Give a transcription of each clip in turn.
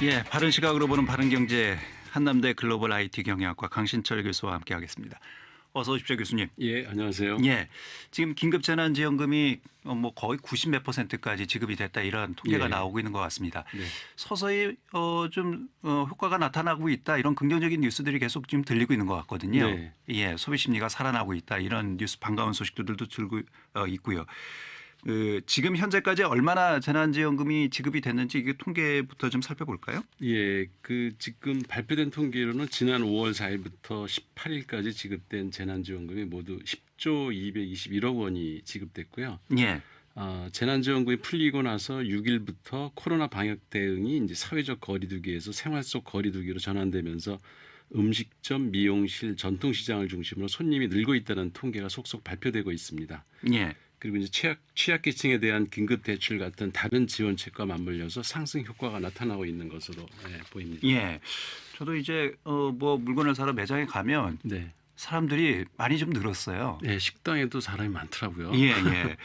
예, 바른 시각으로 보는 바른 경제 한남대 글로벌 IT 경영학과 강신철 교수와 함께하겠습니다. 어서 오십시오, 교수님. 예, 안녕하세요. 예, 지금 긴급재난지원금이 뭐 거의 90 몇 %까지 지급이 됐다 이런 통계가 예. 나오고 있는 것 같습니다. 네. 서서히 좀 효과가 나타나고 있다 이런 긍정적인 뉴스들이 계속 지금 들리고 있는 것 같거든요. 네. 예, 소비 심리가 살아나고 있다 이런 뉴스 반가운 소식들도 들고 있고요. 지금 현재까지 얼마나 재난지원금이 지급이 됐는지 이게 통계부터 좀 살펴볼까요? 예, 지금 발표된 통계로는 지난 5월 4일부터 18일까지 지급된 재난지원금이 모두 10조 221억 원이 지급됐고요. 예. 재난지원금이 풀리고 나서 6일부터 코로나 방역 대응이 이제 사회적 거리두기에서 생활 속 거리두기로 전환되면서 음식점, 미용실, 전통시장을 중심으로 손님이 늘고 있다는 통계가 속속 발표되고 있습니다. 예. 그리고 이제 취약계층에 대한 긴급 대출 같은 다른 지원책과 맞물려서 상승 효과가 나타나고 있는 것으로 보입니다. 예. 저도 이제 뭐 물건을 사러 매장에 가면 네. 사람들이 많이 좀 늘었어요. 네, 식당에도 사람이 많더라고요. 예, 예.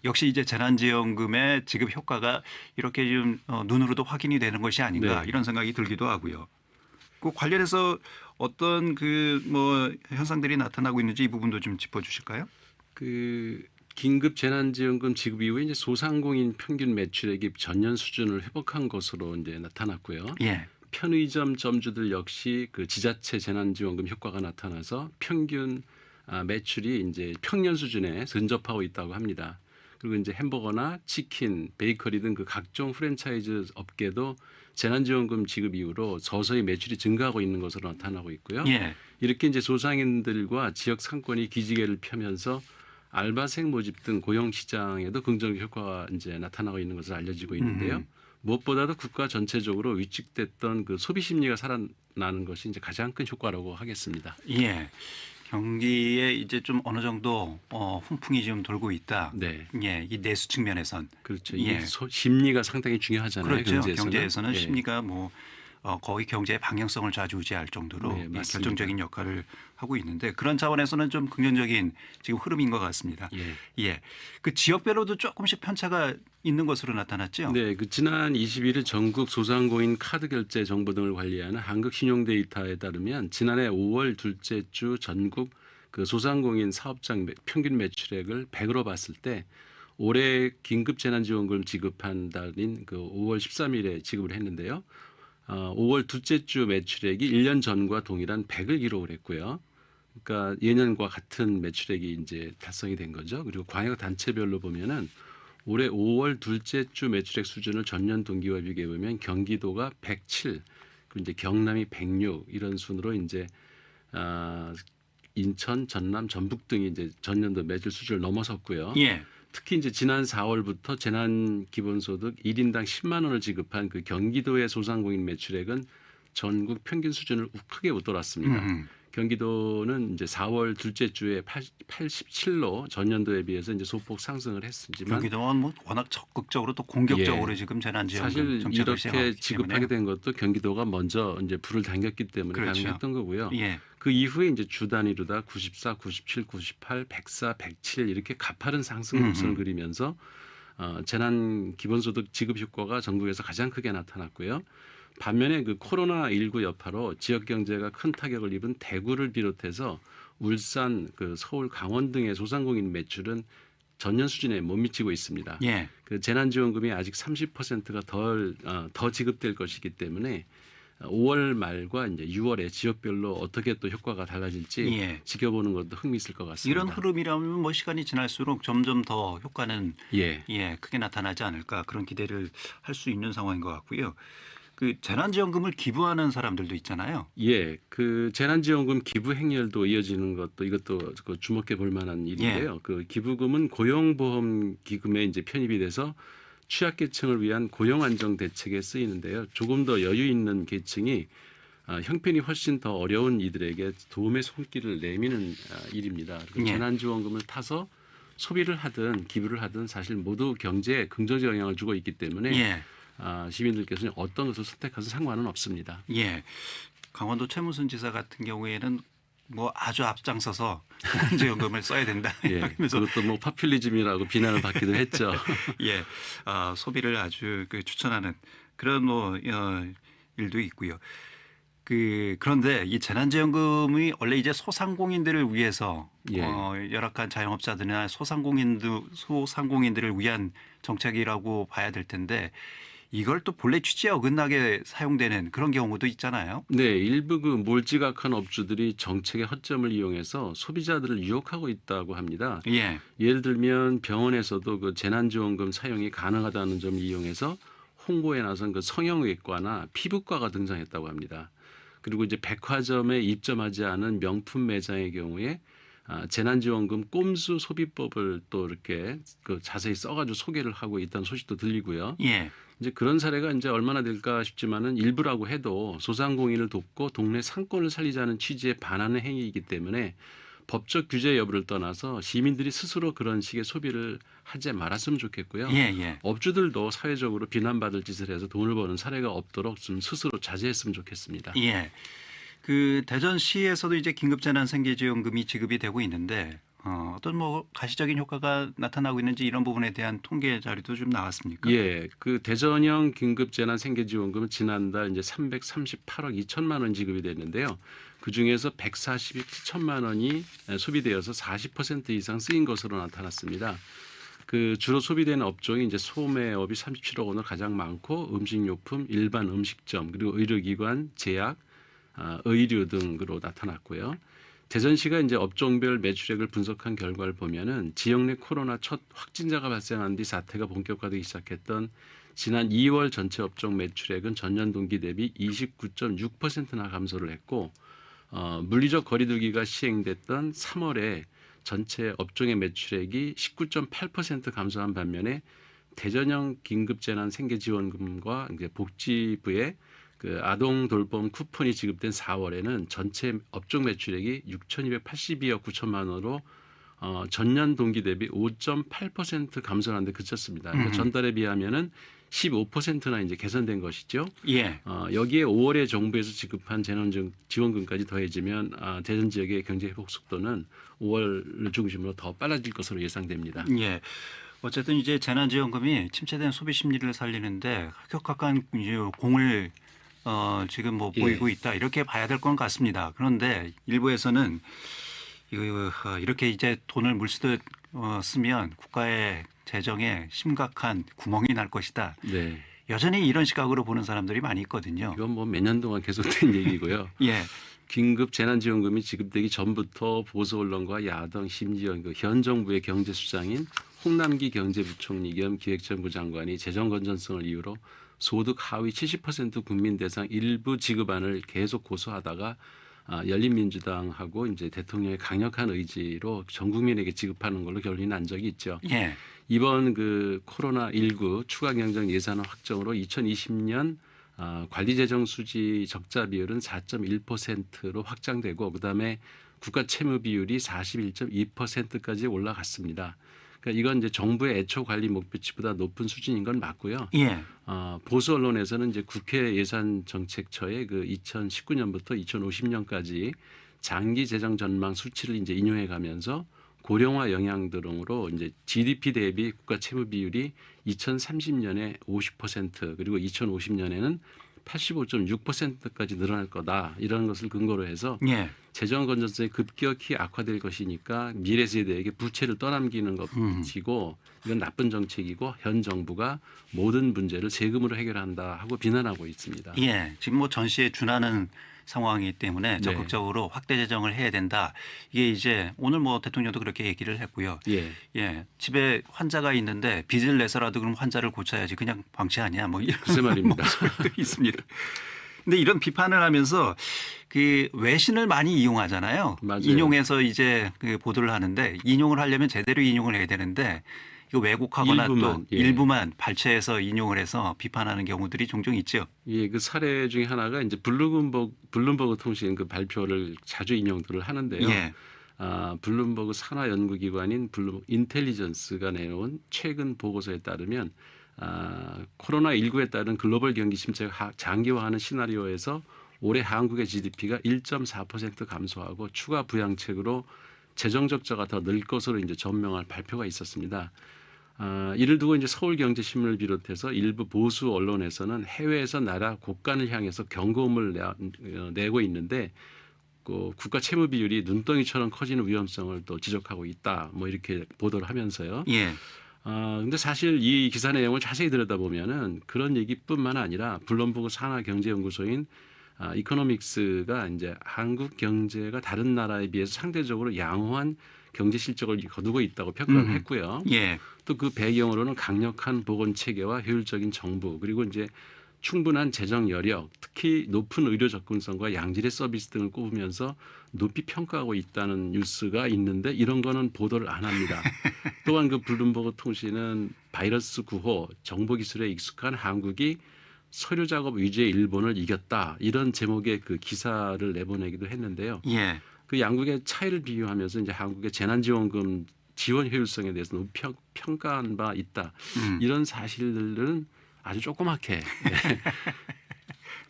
역시 이제 재난지원금의 지급 효과가 이렇게 좀 눈으로도 확인이 되는 것이 아닌가 네. 이런 생각이 들기도 하고요. 그 관련해서 어떤 뭐 현상들이 나타나고 있는지 이 부분도 좀 짚어주실까요? 긴급 재난지원금 지급 이후에 이제 소상공인 평균 매출액이 전년 수준을 회복한 것으로 이제 나타났고요. 예. 편의점 점주들 역시 그 지자체 재난지원금 효과가 나타나서 평균 매출이 이제 평년 수준에 근접하고 있다고 합니다. 그리고 이제 햄버거나 치킨, 베이커리 등 그 각종 프랜차이즈 업계도 재난지원금 지급 이후로 서서히 매출이 증가하고 있는 것으로 나타나고 있고요. 예. 이렇게 이제 소상인들과 지역 상권이 기지개를 펴면서 알바생 모집 등 고용 시장에도 긍정적 효과가 이제 나타나고 있는 것으로 알려지고 있는데요. 무엇보다도 국가 전체적으로 위축됐던 그 소비 심리가 살아나는 것이 이제 가장 큰 효과라고 하겠습니다. 예. 경기에 이제 좀 어느 정도 훈풍이 좀 돌고 있다. 네. 예. 이 내수 측면에선. 그렇죠. 예. 이게 심리가 상당히 중요하잖아요. 그렇죠. 경제에서는. 경제에서는 예. 심리가 뭐 거의 경제의 방향성을 좌지우지할 정도로 네, 예, 맞습니다. 결정적인 역할을 하고 있는데 그런 차원에서는 좀 긍정적인 지금 흐름인 것 같습니다. 예. 예. 그 지역별로도 조금씩 편차가 있는 것으로 나타났죠. 네, 지난 21일 전국 소상공인 카드 결제 정보 등을 관리하는 한국신용데이터에 따르면 지난해 5월 둘째 주 전국 그 소상공인 사업장 평균 매출액을 100으로 봤을 때 올해 긴급재난지원금을 지급한 달인 그 5월 13일에 지급을 했는데요. 5월 둘째 주 매출액이 1년 전과 동일한 100을 기록을 했고요. 그러니까 예년과 같은 매출액이 이제 달성이 된 거죠. 그리고 광역 단체별로 보면은 올해 5월 둘째 주 매출액 수준을 전년 동기와 비교해 보면 경기도가 107, 그리고 이제 경남이 106 이런 순으로 이제 인천, 전남, 전북 등이 이제 전년도 매출 수준을 넘어섰고요. 예. 특히 이제 지난 4월부터 재난 기본소득 1인당 10만 원을 지급한 그 경기도의 소상공인 매출액은 전국 평균 수준을 크게 웃돌았습니다. 경기도는 이제 4월 둘째 주에 87로 전년도에 비해서 이제 소폭 상승을 했지만 경기도는 뭐 워낙 적극적으로 또 공격적으로 예. 지금 재난지원금 사실 정책을 이렇게 시행하기 지급하게 때문에요. 된 것도 경기도가 먼저 이제 불을 당겼기 때문에 그렇죠. 가능했던 거고요. 예. 그 이후에 이제 주 단위로다 94, 97, 98, 104, 107 이렇게 가파른 상승 곡선을 그리면서 재난 기본소득 지급 효과가 전국에서 가장 크게 나타났고요. 반면에 그 코로나19 여파로 지역 경제가 큰 타격을 입은 대구를 비롯해서 울산, 그 서울, 강원 등의 소상공인 매출은 전년 수준에 못 미치고 있습니다. 예. 그 재난지원금이 아직 30%가 더 지급될 것이기 때문에 5월 말과 이제 6월에 지역별로 어떻게 또 효과가 달라질지 예. 지켜보는 것도 흥미있을 것 같습니다. 이런 흐름이라면 뭐 시간이 지날수록 점점 더 효과는 예. 크게 나타나지 않을까 그런 기대를 할 수 있는 상황인 것 같고요. 그 재난지원금을 기부하는 사람들도 있잖아요. 예, 그 재난지원금 기부 행렬도 이어지는 것도 이것도 그 주목해 볼 만한 일인데요. 그 기부금은 고용보험 기금에 이제 편입이 돼서 취약계층을 위한 고용 안정 대책에 쓰이는데요. 조금 더 여유 있는 계층이 형편이 훨씬 더 어려운 이들에게 도움의 손길을 내미는 일입니다. 그리고 예. 재난지원금을 타서 소비를 하든 기부를 하든 사실 모두 경제에 긍정적 영향을 주고 있기 때문에 예. 시민들께서는 어떤 것을 선택해서 상관은 없습니다. 예. 강원도 최무순 지사 같은 경우에는 뭐 아주 앞장서서 재난지원금을 써야 된다 예, 이러면서 그것도 뭐 파퓰리즘이라고 비난을 받기도 했죠. 예, 소비를 아주 추천하는 그런 일도 있고요. 그런데 이 재난지원금이 원래 이제 소상공인들을 위해서 예. 열악한 자영업자들이나 소상공인들을 위한 정책이라고 봐야 될 텐데 이걸 또 본래 취지에 어긋나게 사용되는 그런 경우도 있잖아요. 네, 일부 그 몰지각한 업주들이 정책의 허점을 이용해서 소비자들을 유혹하고 있다고 합니다. 예, 예를 들면 병원에서도 그 재난지원금 사용이 가능하다는 점을 이용해서 홍보에 나선 그 성형외과나 피부과가 등장했다고 합니다. 그리고 이제 백화점에 입점하지 않은 명품 매장의 경우에 재난지원금 꼼수 소비법을 또 이렇게 그 자세히 써가지고 소개를 하고 있다는 소식도 들리고요. 예, 이제 그런 사례가 이제 얼마나 될까 싶지만은 일부라고 해도 소상공인을 돕고 동네 상권을 살리자는 취지에 반하는 행위이기 때문에 법적 규제 여부를 떠나서 시민들이 스스로 그런 식의 소비를 하지 말았으면 좋겠고요. 예, 예. 업주들도 사회적으로 비난받을 짓을 해서 돈을 버는 사례가 없도록 좀 스스로 자제했으면 좋겠습니다. 예. 대전시에서도 이제 긴급재난생계지원금이 지급이 되고 있는데 어떤 뭐 가시적인 효과가 나타나고 있는지 이런 부분에 대한 통계 자료도 좀 나왔습니까? 예, 그 대전형 긴급재난생계지원금은 지난달 이제 338억 2천만 원 지급이 됐는데요. 그 중에서 142천만 원이 소비되어서 40% 이상 쓰인 것으로 나타났습니다. 그 주로 소비되는 업종이 이제 소매업이 37억 원으로 가장 많고 음식료품, 일반 음식점 그리고 의료기관, 제약, 의류 등으로 나타났고요. 대전시가 이제 업종별 매출액을 분석한 결과를 보면은 지역 내 코로나 첫 확진자가 발생한 뒤 사태가 본격화되기 시작했던 지난 2월 전체 업종 매출액은 전년 동기 대비 29.6%나 감소를 했고 물리적 거리두기가 시행됐던 3월에 전체 업종의 매출액이 19.8% 감소한 반면에 대전형 긴급재난생계지원금과 이제 복지부의 그 아동 돌봄 쿠폰이 지급된 4월에는 전체 업종 매출액이 6,282억 9천만 원으로 전년 동기 대비 5.8% 감소하는 데 그쳤습니다. 그러니까 전달에 비하면은 15%나 이제 개선된 것이죠. 예. 여기에 5월에 정부에서 지급한 재난지원금까지 더해지면 대전 지역의 경제 회복 속도는 5월을 중심으로 더 빨라질 것으로 예상됩니다. 예. 어쨌든 이제 재난지원금이 침체된 소비 심리를 살리는데 혁혁한 이제 공을 지금 뭐 예. 보이고 있다 이렇게 봐야 될 것 같습니다. 그런데 일부에서는 이렇게 이제 돈을 물쓰듯 쓰면 국가의 재정에 심각한 구멍이 날 것이다. 네. 여전히 이런 시각으로 보는 사람들이 많이 있거든요. 이건 뭐 몇 년 동안 계속된 얘기고요. 예, 긴급 재난지원금이 지급되기 전부터 보수 언론과 야당 심지어 그 현 정부의 경제수장인 홍남기 경제부총리 겸 기획정부 장관이 재정 건전성을 이유로 소득 하위 70% 국민 대상 일부 지급안을 계속 고수하다가 열린민주당하고 이제 대통령의 강력한 의지로 전 국민에게 지급하는 걸로 결론이 난 적이 있죠. 예, 이번 그 코로나19 추가 경정 예산안 확정으로 2020년 관리재정 수지 적자 비율은 4.1%로 확장되고 그다음에 국가 채무 비율이 41.2%까지 올라갔습니다. 그러니까 이건 이제 정부의 애초 관리 목표치보다 높은 수준인 건 맞고요. 예, 보수 언론에서는 이제 국회 예산정책처의 그 2019년부터 2050년까지 장기 재정 전망 수치를 이제 인용해 가면서 고령화 영향 등으로 이제 GDP 대비 국가 채무 비율이 2030년에 50% 그리고 2050년에는 85.6%까지 늘어날 거다 이런 것을 근거로 해서 예. 재정 건전성이 급격히 악화될 것이니까 미래 세대에게 부채를 떠넘기는 것이고 이건 나쁜 정책이고 현 정부가 모든 문제를 세금으로 해결한다 하고 비난하고 있습니다. 예, 지금 뭐 전시에 준하는 상황이기 때문에 네. 적극적으로 확대 재정을 해야 된다. 이게 이제 오늘 뭐 대통령도 그렇게 얘기를 했고요. 예. 예, 집에 환자가 있는데 빚을 내서라도 그럼 환자를 고쳐야지 그냥 방치 아니야 뭐 이런 글쎄 말입니다. 목소리도 있습니다. 근데 이런 비판을 하면서 그 외신을 많이 이용하잖아요. 맞아요. 인용해서 이제 그 보도를 하는데 인용을 하려면 제대로 인용을 해야 되는데 이거 왜곡하거나 일부만, 또 예. 일부만 발췌해서 인용을 해서 비판하는 경우들이 종종 있죠. 예, 그 사례 중에 하나가 이제 블룸버그 통신 그 발표를 자주 인용들을 하는데요. 예. 블룸버그 산하 연구기관인 인텔리전스가 내놓은 최근 보고서에 따르면 코로나19에 따른 글로벌 경기 침체가 장기화하는 시나리오에서 올해 한국의 GDP가 1.4% 감소하고 추가 부양책으로 재정 적자가 더 늘 것으로 이제 전명할 발표가 있었습니다. 이를 두고 이제 서울경제신문을 비롯해서 일부 보수 언론에서는 해외에서 나라 고간을 향해서 경고음을 내고 있는데 그 국가 채무 비율이 눈덩이처럼 커지는 위험성을 또 지적하고 있다. 뭐 이렇게 보도를 하면서요. 예. 근데 사실 이 기사 내용을 자세히 들여다보면은 그런 얘기뿐만 아니라 블룸버그 산하경제연구소인 이코노믹스가 이제 한국 경제가 다른 나라에 비해서 상대적으로 양호한 경제 실적을 거두고 있다고 평가를 했고요. 예. 또 그 배경으로는 강력한 보건 체계와 효율적인 정부 그리고 이제 충분한 재정 여력, 특히 높은 의료 접근성과 양질의 서비스 등을 꼽으면서 높이 평가하고 있다는 뉴스가 있는데 이런 거는 보도를 안 합니다. 또한 그 블룸버그 통신은 바이러스 구호, 정보 기술에 익숙한 한국이 서류 작업 위주의 일본을 이겼다. 이런 제목의 그 기사를 내보내기도 했는데요. 예. 그 양국의 차이를 비교하면서 이제 한국의 재난지원금 지원 효율성에 대해서 높이 평가한 바 있다. 이런 사실들은 아주 조그맣게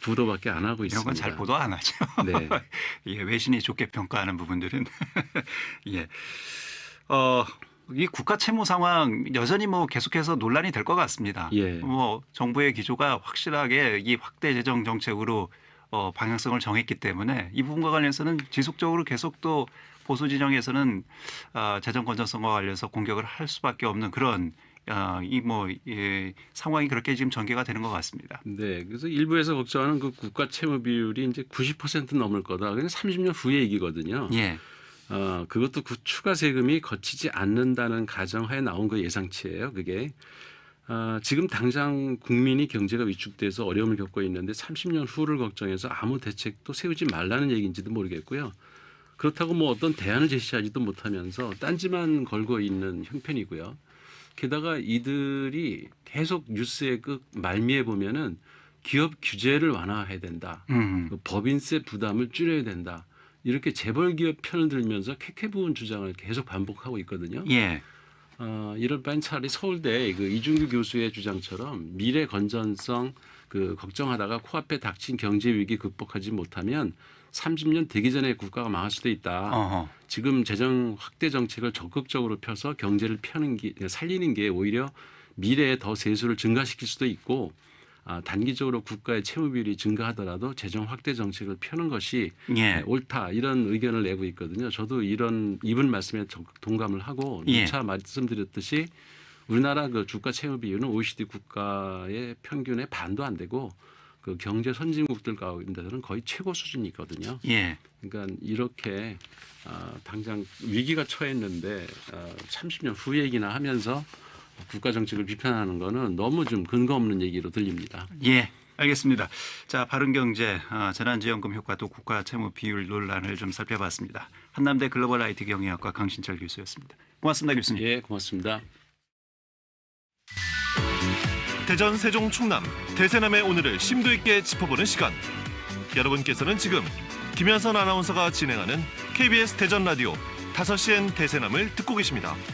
보도밖에 안 하고 있습니다. 이런 건 잘 보도 안 하죠. 네. 예, 외신이 좋게 평가하는 부분들은 예. 이 국가 채무 상황 여전히 뭐 계속해서 논란이 될 것 같습니다. 예. 뭐 정부의 기조가 확실하게 이 확대 재정 정책으로 방향성을 정했기 때문에 이 부분과 관련해서는 지속적으로 계속 또 보수 진영에서는 재정 건전성과 관련해서 공격을 할 수밖에 없는 그런 상황이 그렇게 지금 전개가 되는 것 같습니다. 네, 그래서 일부에서 걱정하는 그 국가 채무 비율이 이제 90% 넘을 거다. 그냥 30년 후의 얘기거든요. 예. 그것도 그 추가 세금이 거치지 않는다는 가정하에 나온 그 예상치예요. 그게 지금 당장 국민이 경제가 위축돼서 어려움을 겪고 있는데 30년 후를 걱정해서 아무 대책도 세우지 말라는 얘기인지도 모르겠고요. 그렇다고 뭐 어떤 대안을 제시하지도 못하면서 딴지만 걸고 있는 형편이고요. 게다가 이들이 계속 뉴스의 그 말미에 보면은 기업 규제를 완화해야 된다. 그 법인세 부담을 줄여야 된다. 이렇게 재벌 기업 편을 들면서 캐캐부은 주장을 계속 반복하고 있거든요. 예. 이럴 바엔 차라리 서울대 그 이준규 교수의 주장처럼 미래 건전성 그 걱정하다가 코앞에 닥친 경제 위기 극복하지 못하면 30년 되기 전에 국가가 망할 수도 있다. 어허. 지금 재정 확대 정책을 적극적으로 펴서 경제를 살리는 게 오히려 미래에 더 세수를 증가시킬 수도 있고 단기적으로 국가의 채무 비율이 증가하더라도 재정 확대 정책을 펴는 것이 예. 옳다 이런 의견을 내고 있거든요. 저도 이분 말씀에 동감을 하고 예. 누차 말씀드렸듯이 우리나라 그 주가 채무 비율은 OECD 국가의 평균의 반도 안 되고 그 경제 선진국들 가운데서는 거의 최고 수준이거든요. 예. 그러니까 이렇게 당장 위기가 처했는데 30년 후 얘기나 하면서 국가 정책을 비판하는 거는 너무 좀 근거 없는 얘기로 들립니다. 예. 알겠습니다. 자, 바른경제 재난지원금 효과 또 국가 채무 비율 논란을 좀 살펴봤습니다. 한남대 글로벌 IT 경영학과 강신철 교수였습니다. 고맙습니다, 교수님. 예, 고맙습니다. 대전, 세종, 충남, 대세남의 오늘을 심도 있게 짚어보는 시간. 여러분께서는 지금 김현선 아나운서가 진행하는 KBS 대전 라디오 5시엔 대세남을 듣고 계십니다.